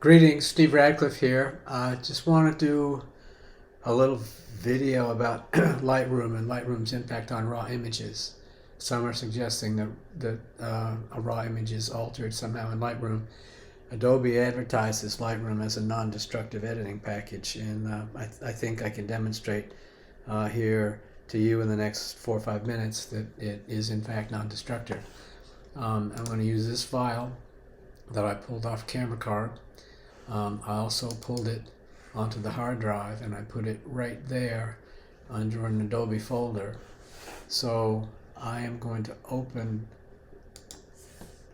Greetings, Steve Radcliffe here. I just want to do a little video about Lightroom and Lightroom's impact on raw images. Some are suggesting that a raw image is altered somehow in Lightroom. Adobe advertises Lightroom as a non-destructive editing package, and I think I can demonstrate here to you in the next 4 or 5 minutes that it is in fact non-destructive. I'm going to use this file that I pulled off camera card. I also pulled it onto the hard drive and I put it right there under an Adobe folder. So I am going to open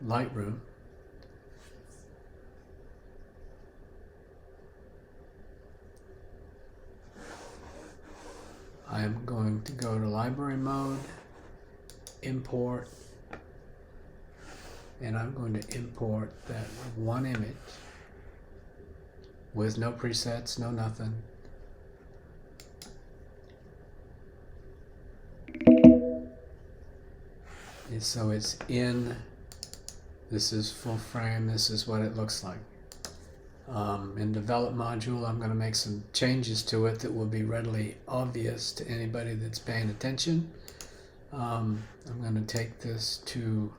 Lightroom. I am going to go to library mode, import, and I'm going to import that one image with no presets, no nothing. And so it's in, this is full frame, this is what it looks like. In develop module, I'm going to make some changes to it that will be readily obvious to anybody that's paying attention. I'm going to take this to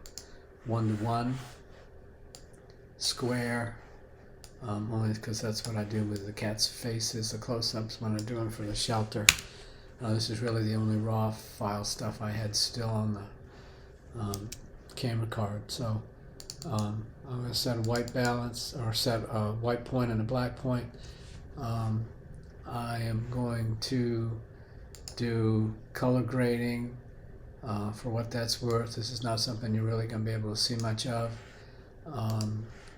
1:1 square, only because that's what I do with the cat's faces, the close-ups when I do them for the shelter. This is really the only raw file stuff I had still on the camera card. So I'm going to set a white balance, or set a white point and a black point. I am going to do color grading for what that's worth. This is not something you're really going to be able to see much of.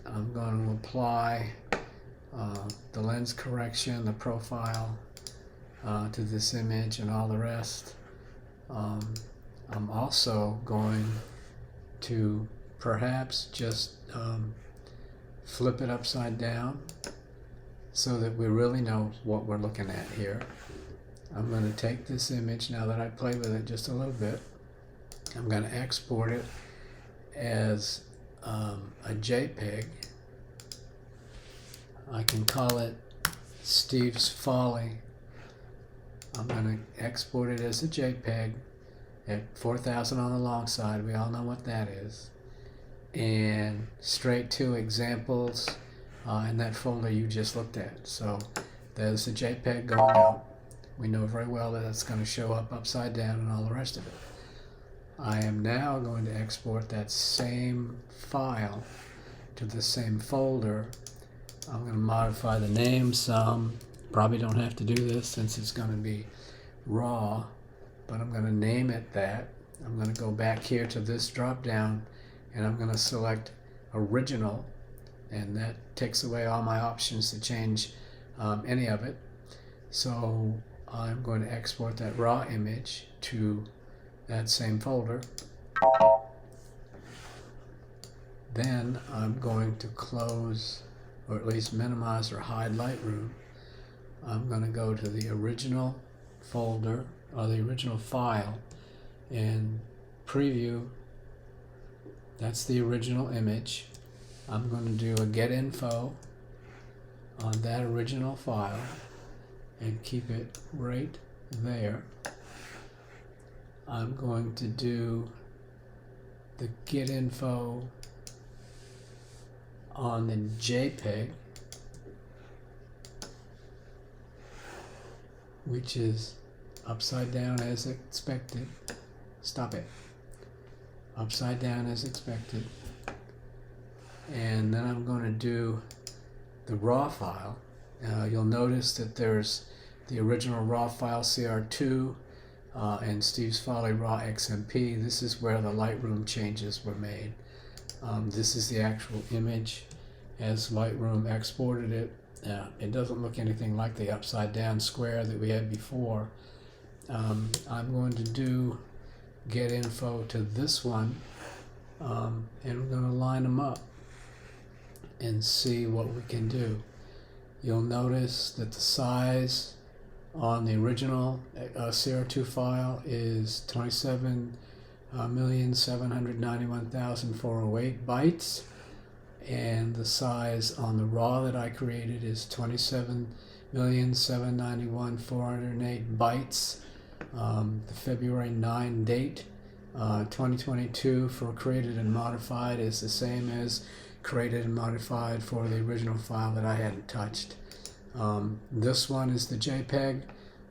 I'm going to apply the lens correction, the profile to this image and all the rest. I'm also going to perhaps just flip it upside down so that we really know what we're looking at here. I'm going to take this image, now that I played with it just a little bit, I'm going to export it as a JPEG. I can call it Steve's Folly. I'm going to export it as a JPEG at 4,000 on the long side. We all know what that is. And straight to examples in that folder you just looked at. So there's the JPEG going out. We know very well that it's going to show up upside down and all the rest of it. I am now going to export that same file to the same folder. I'm going to modify the name some. Probably don't have to do this since it's going to be raw, but I'm going to name it that. I'm going to go back here to this drop down and I'm going to select original, and that takes away all my options to change any of it. So I'm going to export that raw image to that same folder. Then I'm going to close, or at least minimize or hide Lightroom. I'm going to go to the original folder, or the original file, and preview. That's the original image. I'm going to do a get info on that original file and keep it right there. I'm going to do the get info on the JPEG, which is upside down as expected. Stop it. Upside down as expected. And then I'm going to do the raw file. You'll notice that there's the original raw file CR2 and Steve's Folly raw XMP. This is where the Lightroom changes were made. This is the actual image as Lightroom exported it. It doesn't look anything like the upside down square that we had before. I'm going to do get info to this one, and we're going to line them up and see what we can do. You'll notice that the size on the original CR2 file is 27,791,408 bytes, and the size on the RAW that I created is 27,791,408 bytes. The February 9 date, 2022 for created and modified is the same as created and modified for the original file that I hadn't touched. This one is the JPEG.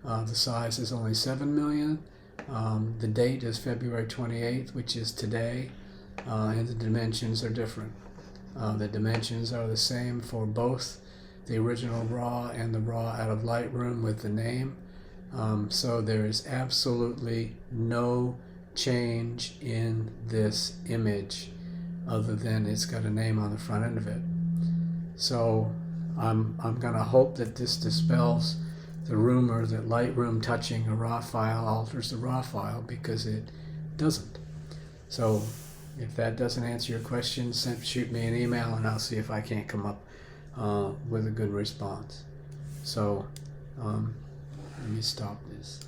The size is only 7 million. The date is February 28th, which is today, and the dimensions are different. The dimensions are the same for both the original RAW and the RAW out of Lightroom with the name. So there is absolutely no change in this image other than it's got a name on the front end of it. So I'm going to hope that this dispels the rumor that Lightroom touching a RAW file alters the RAW file, because it doesn't. So if that doesn't answer your question, shoot me an email and I'll see if I can't come up with a good response. So let me stop this.